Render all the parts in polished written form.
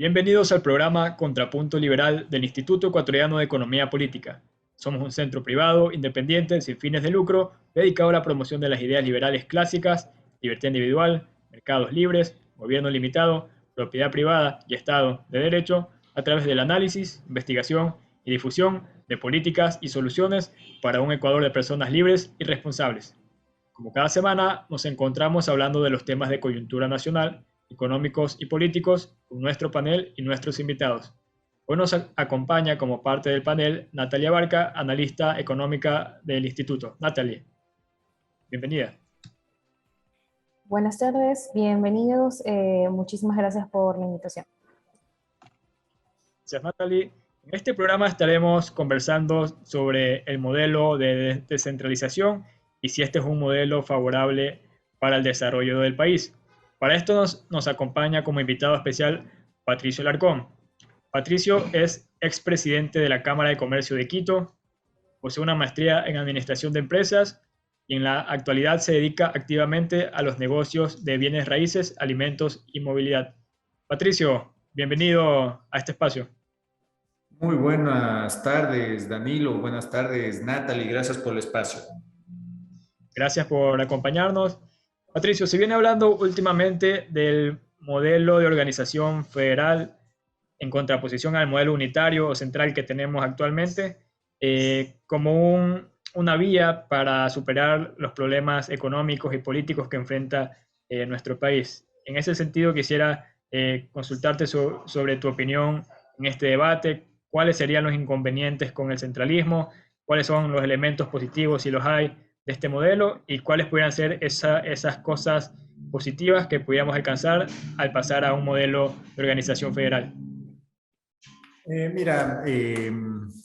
Bienvenidos al programa Contrapunto Liberal del Instituto Ecuatoriano de Economía Política. Somos un centro privado, independiente, sin fines de lucro, dedicado a la promoción de las ideas liberales clásicas, libertad individual, mercados libres, gobierno limitado, propiedad privada y Estado de Derecho, a través del análisis, investigación y difusión de políticas y soluciones para un Ecuador de personas libres y responsables. Como cada semana, nos encontramos hablando de los temas de coyuntura nacional, económicos y políticos con nuestro panel y nuestros invitados. Hoy nos acompaña como parte del panel Natalia Barca, analista económica del instituto. Natalia, bienvenida. Buenas tardes, bienvenidos. Muchísimas gracias por la invitación. Gracias, Natalie. En este programa estaremos conversando sobre el modelo de descentralización y si este es un modelo favorable para el desarrollo del país. Para esto nos acompaña como invitado especial Patricio Larcón. Patricio es expresidente de la Cámara de Comercio de Quito, posee una maestría en Administración de Empresas y en la actualidad se dedica activamente a los negocios de bienes raíces, alimentos y movilidad. Patricio, bienvenido a este espacio. Muy buenas tardes, Danilo. Buenas tardes, Natalie. Gracias por el espacio. Gracias por acompañarnos. Patricio, se viene hablando últimamente del modelo de organización federal en contraposición al modelo unitario o central que tenemos actualmente, como una vía para superar los problemas económicos y políticos que enfrenta nuestro país. En ese sentido, quisiera consultarte sobre tu opinión en este debate. ¿Cuáles serían los inconvenientes con el centralismo? ¿Cuáles son los elementos positivos, si los hay, de este modelo? ¿Y cuáles pudieran ser esas cosas positivas que pudiéramos alcanzar al pasar a un modelo de organización federal?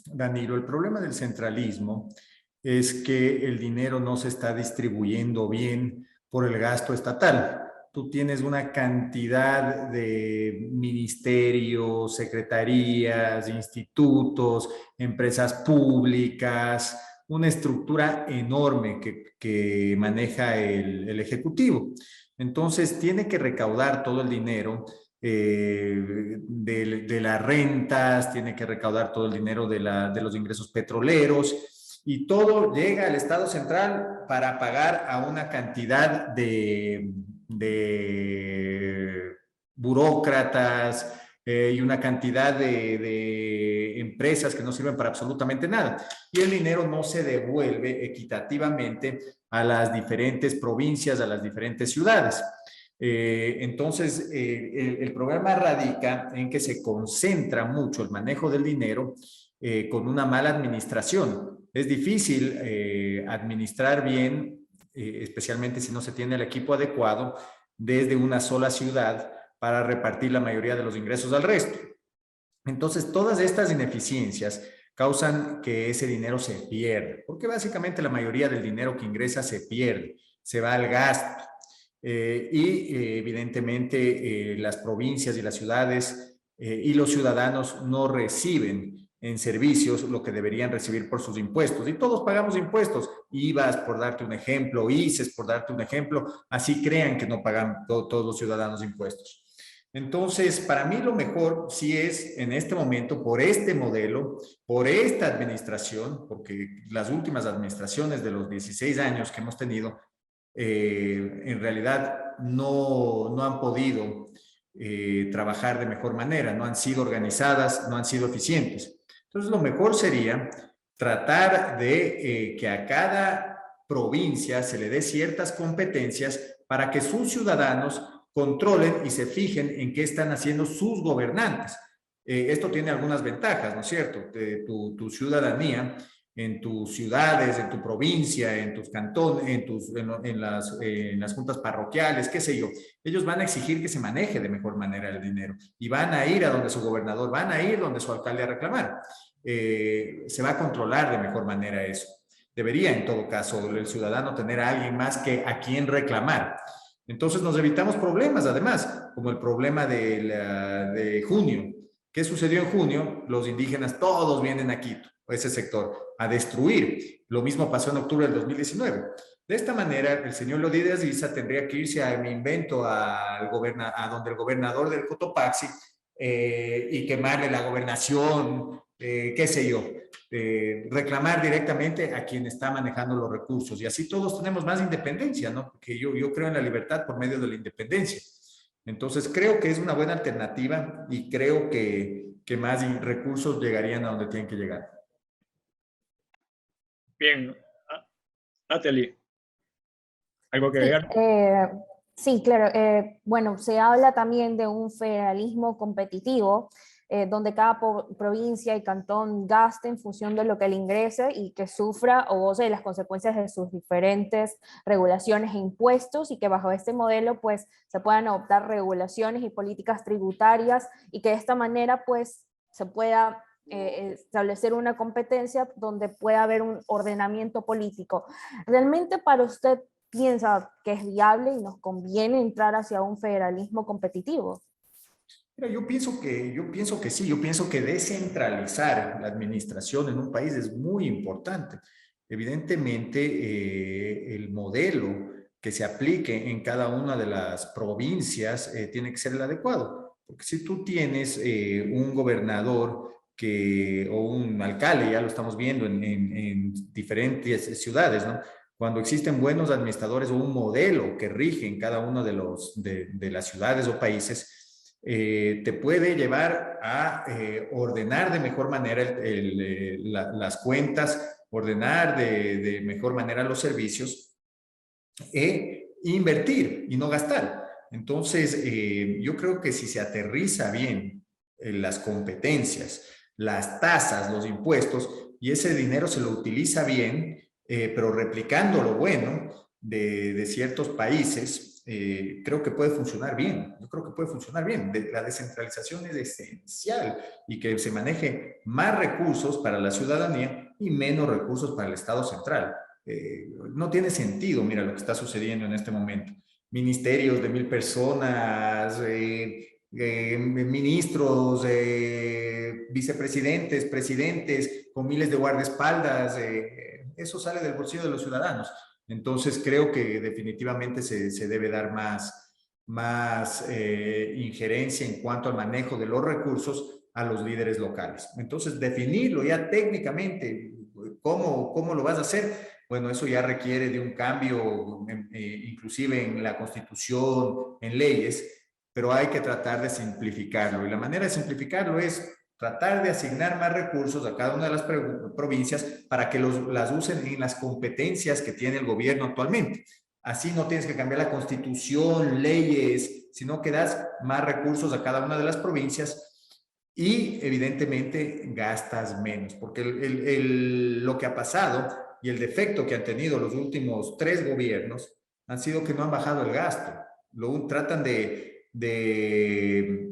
Danilo, el problema del centralismo es que el dinero no se está distribuyendo bien por el gasto estatal. Tú tienes una cantidad de ministerios, secretarías, institutos, empresas públicas, una estructura enorme que maneja el Ejecutivo. Entonces, tiene que recaudar todo el dinero de las rentas, tiene que recaudar todo el dinero de los ingresos petroleros y todo llega al Estado central para pagar a una cantidad de burócratas y una cantidad de empresas que no sirven para absolutamente nada. Y el dinero no se devuelve equitativamente a las diferentes provincias, a las diferentes ciudades. Entonces, el problema radica en que se concentra mucho el manejo del dinero con una mala administración. Es difícil administrar bien, especialmente si no se tiene el equipo adecuado, desde una sola ciudad para repartir la mayoría de los ingresos al resto. Entonces, todas estas ineficiencias causan que ese dinero se pierda, porque básicamente la mayoría del dinero que ingresa se pierde, se va al gasto. Evidentemente las provincias y las ciudades y los ciudadanos no reciben en servicios lo que deberían recibir por sus impuestos. Y todos pagamos impuestos, IVAs por darte un ejemplo, ICES por darte un ejemplo, así crean que no pagan todos los ciudadanos impuestos. Entonces, para mí lo mejor sí es en este momento, por este modelo, por esta administración, porque las últimas administraciones de los 16 años que hemos tenido, en realidad no han podido trabajar de mejor manera, no han sido organizadas, no han sido eficientes. Entonces, lo mejor sería tratar de que a cada provincia se le dé ciertas competencias para que sus ciudadanos controlen y se fijen en qué están haciendo sus gobernantes. Esto tiene algunas ventajas, ¿no es cierto? Tu ciudadanía en tus ciudades, en tu provincia, en tus cantones, en las juntas parroquiales, qué sé yo. Ellos van a exigir que se maneje de mejor manera el dinero y van a ir a donde su gobernador, van a ir donde su alcalde a reclamar. Se va a controlar de mejor manera eso. Debería, en todo caso, el ciudadano tener a alguien más que a quien reclamar. Entonces nos evitamos problemas, además, como el problema de junio. ¿Qué sucedió en junio? Los indígenas todos vienen a Quito, ese sector, a destruir. Lo mismo pasó en octubre del 2019. De esta manera, el señor Lodí Aziza tendría que irse a mi invento a donde el gobernador del Cotopaxi y quemarle la gobernación, qué sé yo, reclamar directamente a quien está manejando los recursos. Y así todos tenemos más independencia, ¿no? Porque yo creo en la libertad por medio de la independencia. Entonces creo que es una buena alternativa y creo que más recursos llegarían a donde tienen que llegar. Bien, Natalie, ¿algo que Sí, agregar? sí, claro. Bueno, se habla también de un federalismo competitivo, donde cada provincia y cantón gaste en función de lo que le ingrese y que sufra o goce de las consecuencias de sus diferentes regulaciones e impuestos, y que bajo este modelo pues se puedan adoptar regulaciones y políticas tributarias, y que de esta manera pues se pueda establecer una competencia donde pueda haber un ordenamiento político. ¿Realmente para usted piensa que es viable y nos conviene entrar hacia un federalismo competitivo? Mira, yo pienso que sí, yo pienso que descentralizar la administración en un país es muy importante. Evidentemente, el modelo que se aplique en cada una de las provincias tiene que ser el adecuado. Porque si tú tienes un gobernador o un alcalde, ya lo estamos viendo en diferentes ciudades, ¿no? Cuando existen buenos administradores o un modelo que rige en cada una de las ciudades o países, te puede llevar a ordenar de mejor manera las cuentas, ordenar de mejor manera los servicios e invertir y no gastar. Entonces, yo creo que si se aterriza bien las competencias, las tasas, los impuestos, y ese dinero se lo utiliza bien, pero replicando lo bueno de ciertos países, creo que puede funcionar bien. Yo creo que puede funcionar bien. La descentralización es esencial y que se maneje más recursos para la ciudadanía y menos recursos para el Estado central. No tiene sentido, mira lo que está sucediendo en este momento. Ministerios de 1000 personas, ministros, vicepresidentes, presidentes, con miles de guardaespaldas, eso sale del bolsillo de los ciudadanos. Entonces creo que definitivamente se debe dar más injerencia en cuanto al manejo de los recursos a los líderes locales. Entonces, definirlo ya técnicamente, ¿cómo lo vas a hacer? Bueno, eso ya requiere de un cambio, inclusive en la Constitución, en leyes, pero hay que tratar de simplificarlo. Y la manera de simplificarlo es tratar de asignar más recursos a cada una de las provincias para que las usen en las competencias que tiene el gobierno actualmente. Así no tienes que cambiar la Constitución, leyes, sino que das más recursos a cada una de las provincias y evidentemente gastas menos, porque lo que ha pasado y el defecto que han tenido los últimos 3 gobiernos han sido que no han bajado el gasto. Tratan de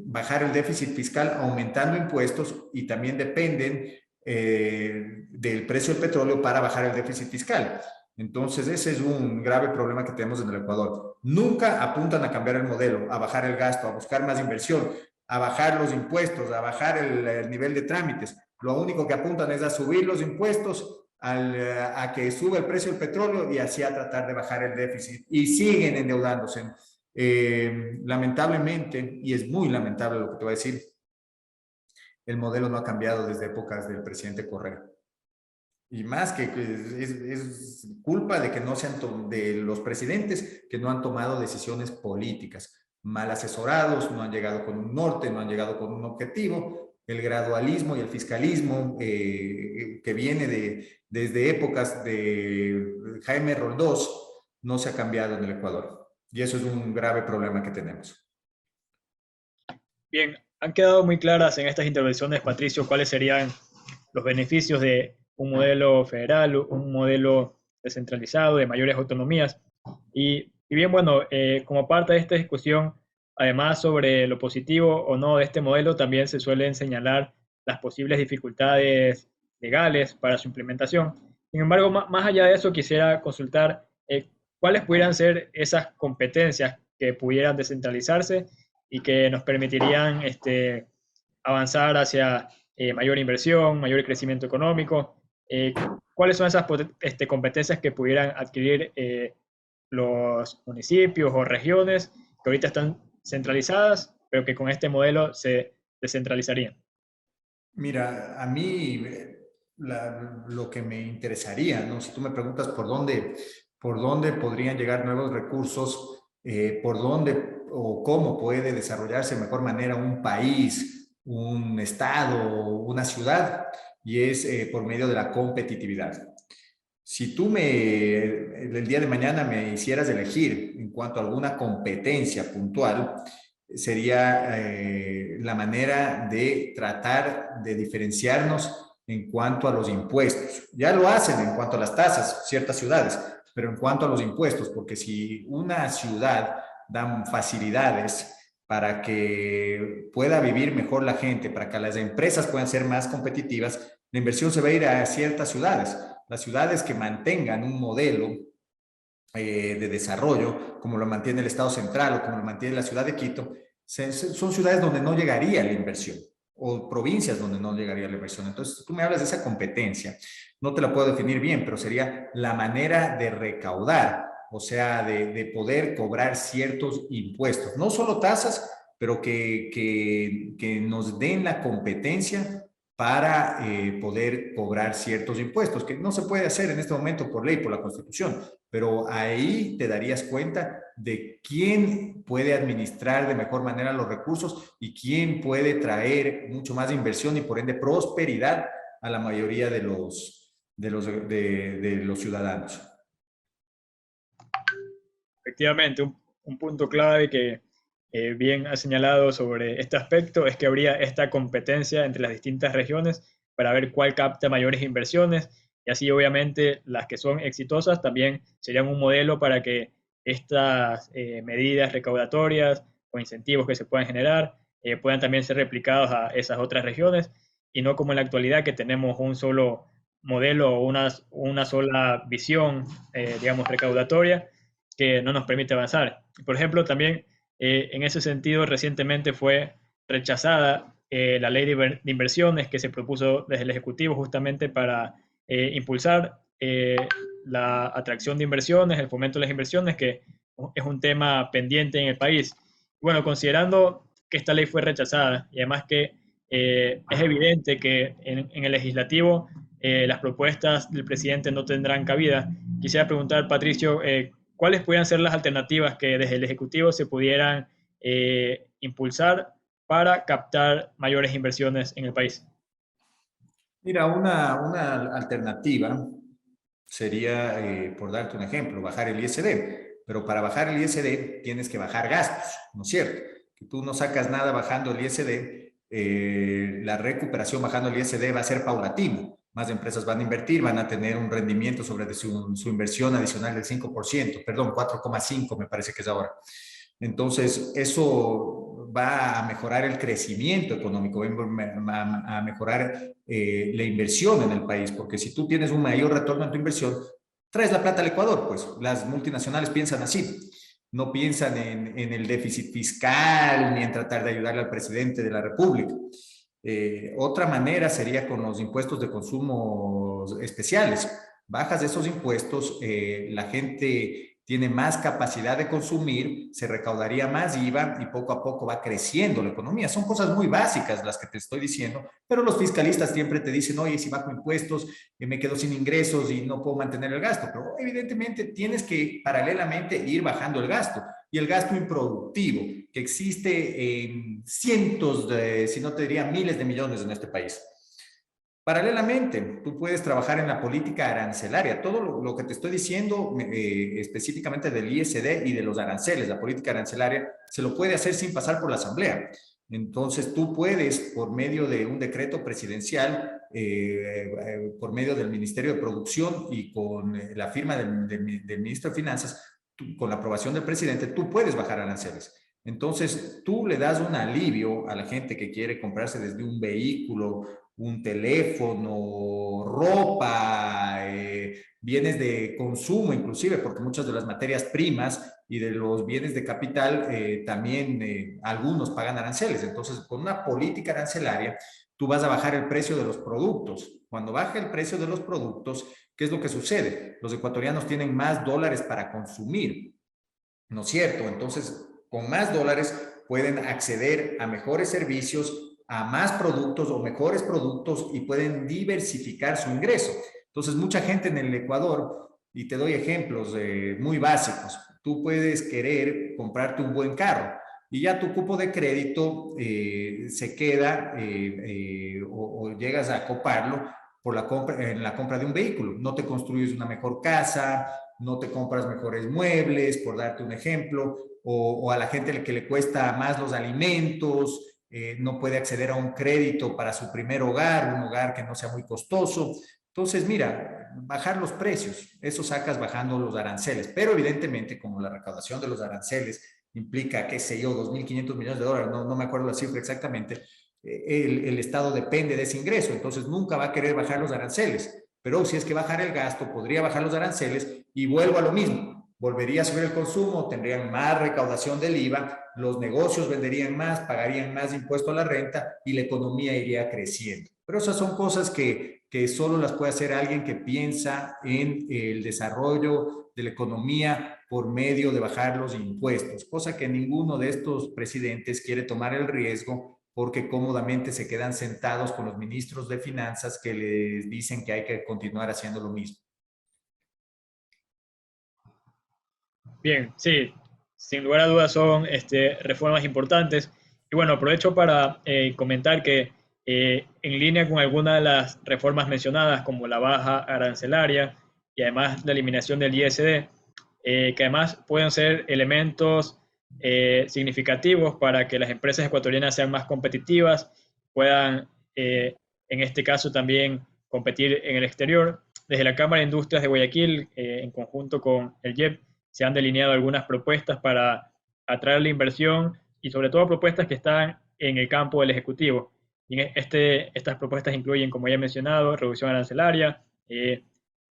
bajar el déficit fiscal aumentando impuestos y también dependen del precio del petróleo para bajar el déficit fiscal. Entonces, ese es un grave problema que tenemos en el Ecuador. Nunca apuntan a cambiar el modelo, a bajar el gasto, a buscar más inversión, a bajar los impuestos, a bajar el nivel de trámites. Lo único que apuntan es a subir los impuestos, a que sube el precio del petróleo y así a tratar de bajar el déficit. Y siguen endeudándose. Lamentablemente, y es muy lamentable lo que te voy a decir, el modelo no ha cambiado desde épocas del presidente Correa. Y más que es culpa de que no sean de los presidentes que no han tomado decisiones políticas, mal asesorados, no han llegado con un norte, no han llegado con un objetivo. El gradualismo y el fiscalismo que viene desde épocas de Jaime Roldós no se ha cambiado en el Ecuador. Y eso es un grave problema que tenemos. Bien, han quedado muy claras en estas intervenciones, Patricio, cuáles serían los beneficios de un modelo federal, un modelo descentralizado, de mayores autonomías. Y bien, bueno, como parte de esta discusión, además sobre lo positivo o no de este modelo, también se suelen señalar las posibles dificultades legales para su implementación. Sin embargo, más allá de eso, quisiera consultar cuáles pudieran ser esas competencias que pudieran descentralizarse y que nos permitirían avanzar hacia mayor inversión, mayor crecimiento económico. ¿Cuáles son esas competencias que pudieran adquirir los municipios o regiones que ahorita están centralizadas, pero que con este modelo se descentralizarían? Mira, a mí lo que me interesaría, ¿no? Si tú me preguntas por dónde podrían llegar nuevos recursos, por dónde o cómo puede desarrollarse de mejor manera un país, un estado, una ciudad, y es por medio de la competitividad. Si el día de mañana me hicieras elegir en cuanto a alguna competencia puntual, sería la manera de tratar de diferenciarnos en cuanto a los impuestos. Ya lo hacen en cuanto a las tasas, ciertas ciudades, pero en cuanto a los impuestos, porque si una ciudad da facilidades para que pueda vivir mejor la gente, para que las empresas puedan ser más competitivas, la inversión se va a ir a ciertas ciudades. Las ciudades que mantengan un modelo de desarrollo, como lo mantiene el Estado Central o como lo mantiene la ciudad de Quito, son ciudades donde no llegaría la inversión o provincias donde no llegaría la inversión. Entonces, tú me hablas de esa competencia, no te la puedo definir bien, pero sería la manera de recaudar, o sea, de poder cobrar ciertos impuestos, no solo tasas, pero que nos den la competencia para poder cobrar ciertos impuestos, que no se puede hacer en este momento por ley, por la Constitución, pero ahí te darías cuenta de quién puede administrar de mejor manera los recursos y quién puede traer mucho más inversión y por ende prosperidad a la mayoría de los ciudadanos. Efectivamente, un punto clave que bien ha señalado sobre este aspecto es que habría esta competencia entre las distintas regiones para ver cuál capta mayores inversiones y así obviamente las que son exitosas también serían un modelo para que estas medidas recaudatorias o incentivos que se puedan generar puedan también ser replicados a esas otras regiones y no como en la actualidad que tenemos un solo modelo o una sola visión, digamos, recaudatoria que no nos permite avanzar. Por ejemplo, también en ese sentido recientemente fue rechazada la ley de inversiones que se propuso desde el Ejecutivo justamente para impulsar la atracción de inversiones, el fomento de las inversiones, que es un tema pendiente en el país. Bueno, considerando que esta ley fue rechazada y además que es evidente que en el legislativo las propuestas del presidente no tendrán cabida, quisiera preguntar, Patricio, ¿cuáles podrían ser las alternativas que desde el Ejecutivo se pudieran impulsar para captar mayores inversiones en el país? Mira, una alternativa sería, por darte un ejemplo, bajar el ISD. Pero para bajar el ISD tienes que bajar gastos, ¿no es cierto? Que tú no sacas nada bajando el ISD, la recuperación bajando el ISD va a ser paulatina. Más empresas van a invertir, van a tener un rendimiento sobre su inversión adicional del 5%, perdón, 4,5 me parece que es ahora. Entonces, eso va a mejorar el crecimiento económico, va a mejorar la inversión en el país, porque si tú tienes un mayor retorno en tu inversión, traes la plata al Ecuador, pues las multinacionales piensan así, no piensan en el déficit fiscal ni en tratar de ayudarle al presidente de la República. Otra manera sería con los impuestos de consumo especiales. Bajas esos impuestos, la gente tiene más capacidad de consumir, se recaudaría más IVA y poco a poco va creciendo la economía. Son cosas muy básicas las que te estoy diciendo, pero los fiscalistas siempre te dicen, oye, si bajo impuestos, me quedo sin ingresos y no puedo mantener el gasto. Pero evidentemente tienes que paralelamente ir bajando el gasto. Y el gasto improductivo, que existe en cientos de, si no te diría miles de millones en este país. Paralelamente, tú puedes trabajar en la política arancelaria. Todo lo que te estoy diciendo específicamente del ISD y de los aranceles, la política arancelaria, se lo puede hacer sin pasar por la Asamblea. Entonces, tú puedes, por medio de un decreto presidencial, por medio del Ministerio de Producción y con la firma del Ministro de Finanzas, con la aprobación del presidente, tú puedes bajar aranceles. Entonces, tú le das un alivio a la gente que quiere comprarse desde un vehículo, un teléfono, ropa, bienes de consumo inclusive, porque muchas de las materias primas y de los bienes de capital también algunos pagan aranceles. Entonces, con una política arancelaria, tú vas a bajar el precio de los productos. Cuando baja el precio de los productos, ¿qué es lo que sucede? Los ecuatorianos tienen más dólares para consumir, ¿no es cierto? Entonces, con más dólares pueden acceder a mejores servicios, a más productos o mejores productos y pueden diversificar su ingreso. Entonces, mucha gente en el Ecuador, y te doy ejemplos muy básicos, tú puedes querer comprarte un buen carro y ya tu cupo de crédito se queda o llegas a coparlo por en la compra de un vehículo. No te construyes una mejor casa, no te compras mejores muebles, por darte un ejemplo, o a la gente que le cuesta más los alimentos, no puede acceder a un crédito para su primer hogar, un hogar que no sea muy costoso. Entonces, mira, bajar los precios, eso sacas bajando los aranceles, pero evidentemente como la recaudación de los aranceles implica, qué sé yo, 2.500 millones de dólares, no me acuerdo la cifra exactamente, el Estado depende de ese ingreso, entonces nunca va a querer bajar los aranceles, pero si es que bajar el gasto, podría bajar los aranceles y vuelvo a lo mismo, volvería a subir el consumo, tendrían más recaudación del IVA, los negocios venderían más, pagarían más impuesto a la renta y la economía iría creciendo. Pero esas son cosas que solo las puede hacer alguien que piensa en el desarrollo de la economía por medio de bajar los impuestos, cosa que ninguno de estos presidentes quiere tomar el riesgo porque cómodamente se quedan sentados con los ministros de finanzas que les dicen que hay que continuar haciendo lo mismo. Bien, sí, sin lugar a dudas son reformas importantes. Y bueno, aprovecho para comentar que en línea con algunas de las reformas mencionadas, como la baja arancelaria y además la eliminación del ISD, que además pueden ser elementos significativos para que las empresas ecuatorianas sean más competitivas, puedan en este caso también competir en el exterior. Desde la Cámara de Industrias de Guayaquil, en conjunto con el IEP, se han delineado algunas propuestas para atraer la inversión y sobre todo propuestas que están en el campo del Ejecutivo. Y estas propuestas incluyen, como ya he mencionado, reducción arancelaria,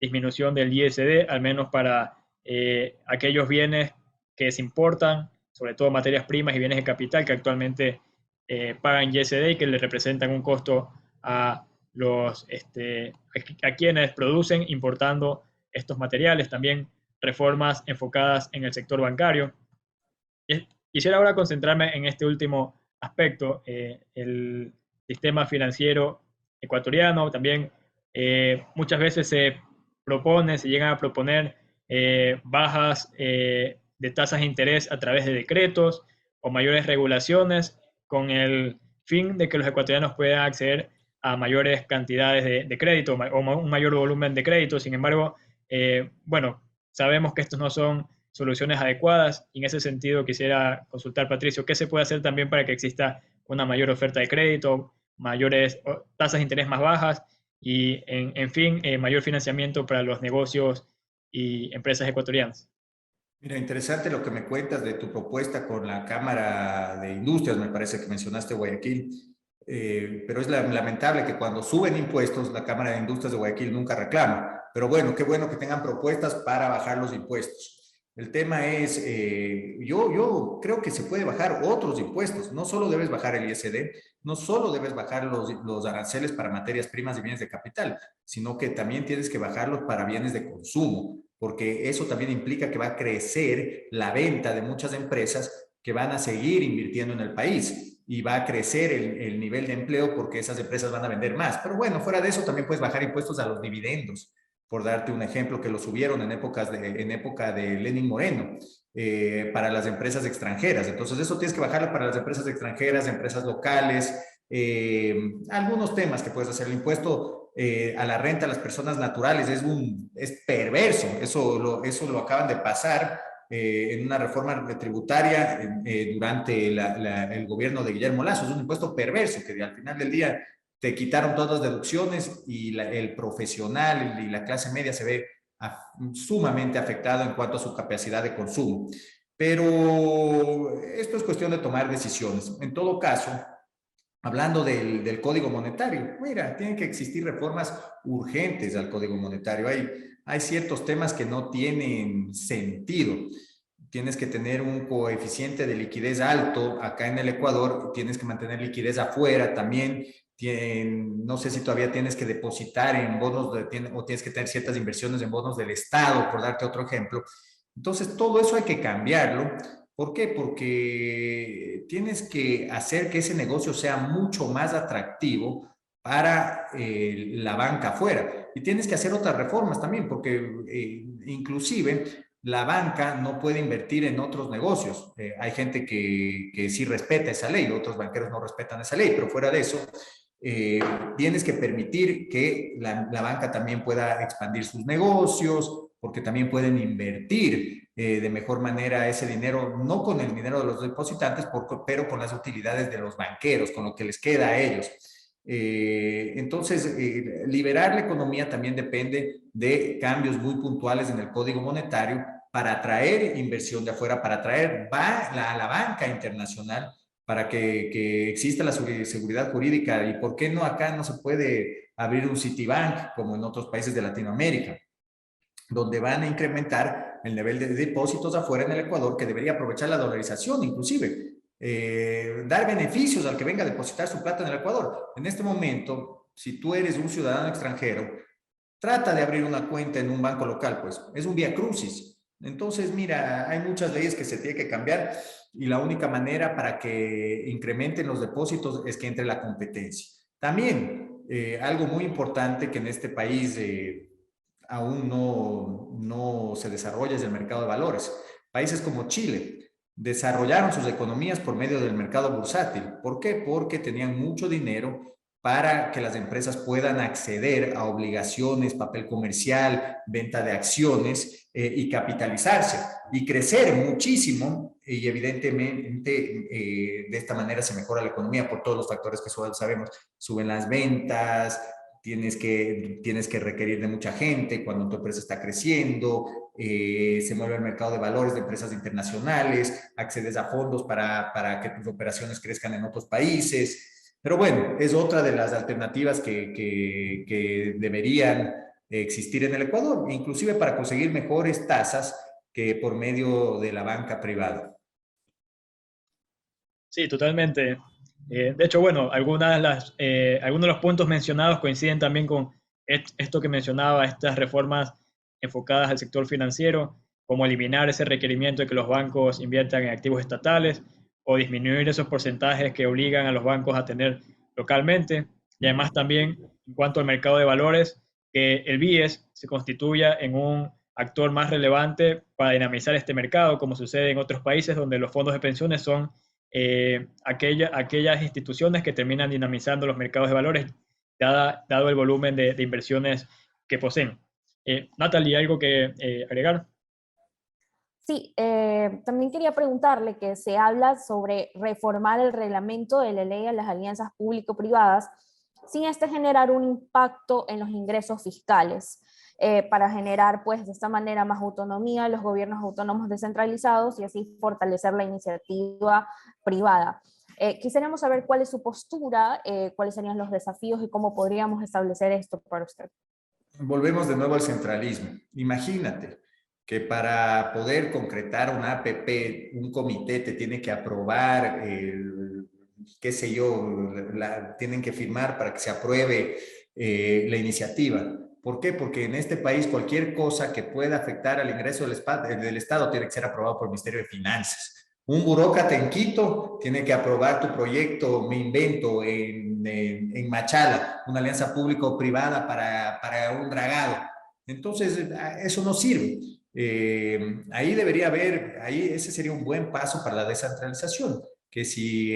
disminución del ISD, al menos para aquellos bienes que se importan, sobre todo materias primas y bienes de capital que actualmente pagan ISD y que le representan un costo a quienes producen importando estos materiales. También reformas enfocadas en el sector bancario. Quisiera ahora concentrarme en este último aspecto, el sistema financiero ecuatoriano. También muchas veces se llegan a proponer bajas de tasas de interés a través de decretos o mayores regulaciones con el fin de que los ecuatorianos puedan acceder a mayores cantidades de crédito o un mayor volumen de crédito. Sin embargo, bueno, sabemos que estos no son soluciones adecuadas y en ese sentido quisiera consultar, Patricio, ¿qué se puede hacer también para que exista una mayor oferta de crédito, mayores tasas de interés más bajas y, en fin, mayor financiamiento para los negocios y empresas ecuatorianas? Mira, interesante lo que me cuentas de tu propuesta con la Cámara de Industrias, me parece que mencionaste Guayaquil, pero es lamentable que cuando suben impuestos, la Cámara de Industrias de Guayaquil nunca reclama. Pero bueno, qué bueno que tengan propuestas para bajar los impuestos. El tema es, yo creo que se puede bajar otros impuestos, no solo debes bajar el ISD, no solo debes bajar los aranceles para materias primas y bienes de capital, sino que también tienes que bajarlos para bienes de consumo, porque eso también implica que va a crecer la venta de muchas empresas que van a seguir invirtiendo en el país y va a crecer el nivel de empleo porque esas empresas van a vender más. Pero bueno, fuera de eso también puedes bajar impuestos a los dividendos, por darte un ejemplo, que lo subieron en época de Lenín Moreno, para las empresas extranjeras. Entonces eso tienes que bajarlo para las empresas extranjeras, empresas locales, algunos temas que puedes hacer. El impuesto a la renta a las personas naturales es perverso, eso lo acaban de pasar en una reforma tributaria durante el gobierno de Guillermo Lasso. Es un impuesto perverso que al final del día te quitaron todas las deducciones y el profesional y la clase media se ve sumamente afectado en cuanto a su capacidad de consumo. Pero esto es cuestión de tomar decisiones. En todo caso, hablando del Código Monetario, mira, tienen que existir reformas urgentes al Código Monetario. Hay ciertos temas que no tienen sentido. Tienes que tener un coeficiente de liquidez alto acá en el Ecuador, tienes que mantener liquidez afuera también. No sé si todavía tienes que depositar en bonos o tienes que tener ciertas inversiones en bonos del Estado, por darte otro ejemplo. Entonces, todo eso hay que cambiarlo ¿Por qué? Porque tienes que hacer que ese negocio sea mucho más atractivo para la banca afuera. Y tienes que hacer otras reformas también, porque inclusive la banca no puede invertir en otros negocios. Hay gente que sí respeta esa ley, otros banqueros no respetan esa ley, pero fuera de eso, eh, tienes que permitir que la banca también pueda expandir sus negocios, porque también pueden invertir de mejor manera ese dinero, no con el dinero de los depositantes, pero con las utilidades de los banqueros, con lo que les queda a ellos. Entonces, liberar la economía también depende de cambios muy puntuales en el código monetario para atraer inversión de afuera, para atraer a la banca internacional, para que exista la seguridad jurídica. ¿Y por qué no acá no se puede abrir un Citibank como en otros países de Latinoamérica, donde van a incrementar el nivel de depósitos afuera en el Ecuador, que debería aprovechar la dolarización inclusive, dar beneficios al que venga a depositar su plata en el Ecuador? En este momento, si tú eres un ciudadano extranjero, trata de abrir una cuenta en un banco local, pues es un vía crucis. Entonces, mira, hay muchas leyes que se tienen que cambiar y la única manera para que incrementen los depósitos es que entre la competencia. También, algo muy importante que en este país aún no se desarrolla es el mercado de valores. Países como Chile desarrollaron sus economías por medio del mercado bursátil. ¿Por qué? Porque tenían mucho dinero para que las empresas puedan acceder a obligaciones, papel comercial, venta de acciones y capitalizarse y crecer muchísimo. Y evidentemente de esta manera se mejora la economía por todos los factores que sabemos. Suben las ventas, tienes que requerir de mucha gente cuando tu empresa está creciendo, se mueve el mercado de valores de empresas internacionales, accedes a fondos para que tus operaciones crezcan en otros países. Pero bueno, es otra de las alternativas que deberían existir en el Ecuador, inclusive para conseguir mejores tasas que por medio de la banca privada. Sí, totalmente. De hecho, bueno, algunos de los puntos mencionados coinciden también con esto que mencionaba, estas reformas enfocadas al sector financiero, como eliminar ese requerimiento de que los bancos inviertan en activos estatales o disminuir esos porcentajes que obligan a los bancos a tener localmente. Y además también, en cuanto al mercado de valores, que el BIES se constituya en un actor más relevante para dinamizar este mercado, como sucede en otros países donde los fondos de pensiones son aquellas instituciones que terminan dinamizando los mercados de valores, dado el volumen de inversiones que poseen. Natalie, ¿algo que agregar? Sí, también quería preguntarle que se habla sobre reformar el reglamento de la ley de las alianzas público-privadas sin generar un impacto en los ingresos fiscales, para generar pues de esta manera más autonomía a los gobiernos autónomos descentralizados y así fortalecer la iniciativa privada. Quisiéramos saber cuál es su postura, cuáles serían los desafíos y cómo podríamos establecer esto para usted. Volvemos de nuevo al centralismo. Imagínate que para poder concretar una APP, un comité te tiene que aprobar, qué sé yo, tienen que firmar para que se apruebe la iniciativa. ¿Por qué? Porque en este país cualquier cosa que pueda afectar al ingreso del Estado tiene que ser aprobado por el Ministerio de Finanzas. Un burócrata en Quito tiene que aprobar tu proyecto, me invento, en Machala, una alianza público-privada para un dragado. Entonces, eso no sirve. Ahí debería haber, ahí ese sería un buen paso para la descentralización, que si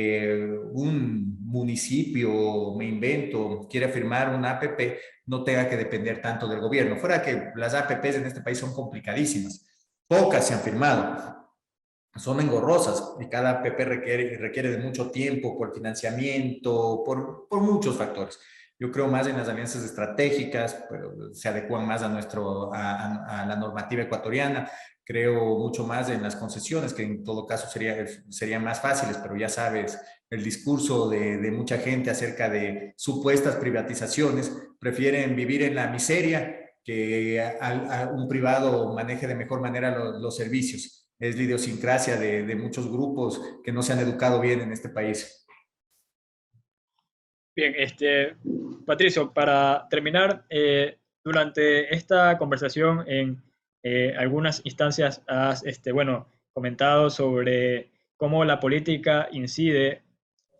un municipio, me invento, quiere firmar una APP, no tenga que depender tanto del gobierno. Fuera que las APPs en este país son complicadísimas, pocas se han firmado, son engorrosas y cada APP requiere de mucho tiempo por financiamiento, por muchos factores. Yo creo más en las alianzas estratégicas, pero se adecuan más a la normativa ecuatoriana. Creo mucho más en las concesiones, que en todo caso serían más fáciles, pero ya sabes, el discurso de mucha gente acerca de supuestas privatizaciones, prefieren vivir en la miseria que a un privado maneje de mejor manera los servicios. Es la idiosincrasia de muchos grupos que no se han educado bien en este país. Bien, Patricio, para terminar, durante esta conversación en algunas instancias has, bueno, comentado sobre cómo la política incide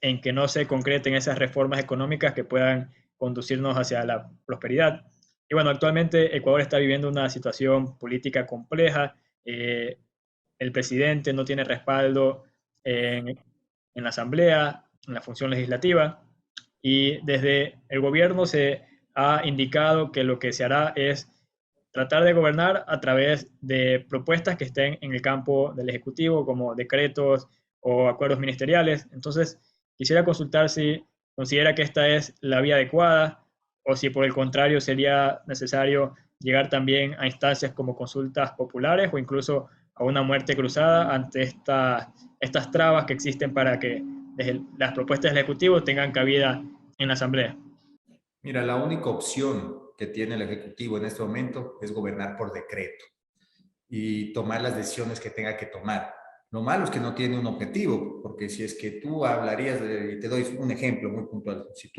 en que no se concreten esas reformas económicas que puedan conducirnos hacia la prosperidad. Y bueno, actualmente Ecuador está viviendo una situación política compleja. El presidente no tiene respaldo en la Asamblea, en la función legislativa, y desde el gobierno se ha indicado que lo que se hará es tratar de gobernar a través de propuestas que estén en el campo del Ejecutivo, como decretos o acuerdos ministeriales. Entonces, quisiera consultar si considera que esta es la vía adecuada o si por el contrario sería necesario llegar también a instancias como consultas populares o incluso a una muerte cruzada ante estas trabas que existen para que las propuestas del Ejecutivo tengan cabida en la Asamblea. Mira, la única opción que tiene el Ejecutivo en este momento es gobernar por decreto y tomar las decisiones que tenga que tomar. Lo malo es que no tiene un objetivo, porque si es que tú hablarías, te doy un ejemplo muy puntual, si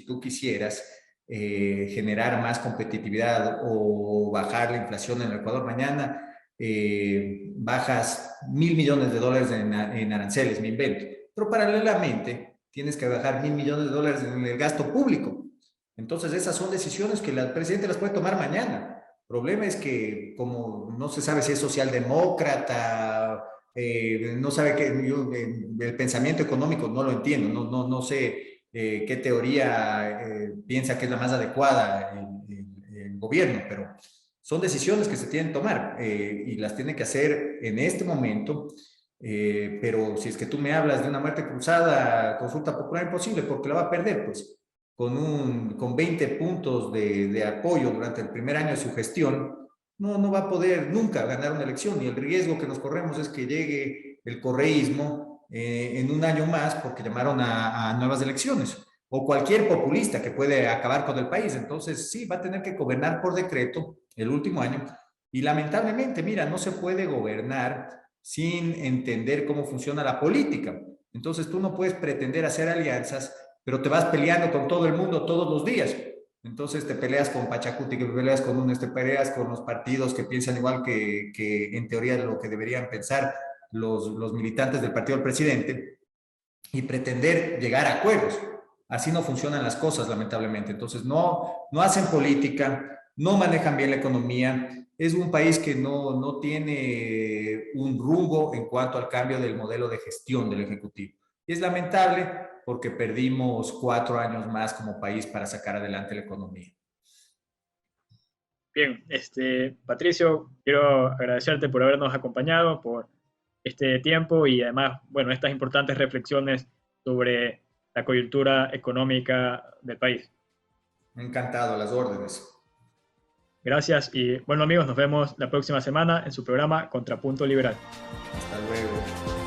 tú quisieras generar más competitividad o bajar la inflación en el Ecuador mañana, bajas $1.000 millones en aranceles, me invento, pero paralelamente tienes que bajar $1.000 millones en el gasto público. Entonces esas son decisiones que el presidente las puede tomar mañana. El problema es que como no se sabe si es socialdemócrata, no sabe qué, el pensamiento económico no lo entiendo, no sé qué teoría piensa que es la más adecuada el gobierno, pero son decisiones que se tienen que tomar y las tiene que hacer en este momento. Pero si es que tú me hablas de una muerte cruzada, consulta popular, imposible, porque la va a perder, pues con 20 puntos de apoyo durante el primer año de su gestión, no va a poder nunca ganar una elección y el riesgo que nos corremos es que llegue el correísmo en un año más porque llamaron a nuevas elecciones o cualquier populista que puede acabar con el país. Entonces sí, va a tener que gobernar por decreto el último año y lamentablemente, mira, no se puede gobernar sin entender cómo funciona la política. Entonces tú no puedes pretender hacer alianzas pero te vas peleando con todo el mundo todos los días. Entonces te peleas con Pachacuti, que peleas con te peleas con los partidos que piensan igual que en teoría lo que deberían pensar los militantes del partido del presidente y pretender llegar a acuerdos. Así no funcionan las cosas, lamentablemente. Entonces no hacen política, no manejan bien la economía. Es un país que no tiene un rumbo en cuanto al cambio del modelo de gestión del Ejecutivo. Y es lamentable porque perdimos 4 años más como país para sacar adelante la economía. Bien, Patricio, quiero agradecerte por habernos acompañado, por este tiempo y además, bueno, estas importantes reflexiones sobre la coyuntura económica del país. Encantado, a las órdenes. Gracias y bueno amigos, nos vemos la próxima semana en su programa Contrapunto Liberal. Hasta luego.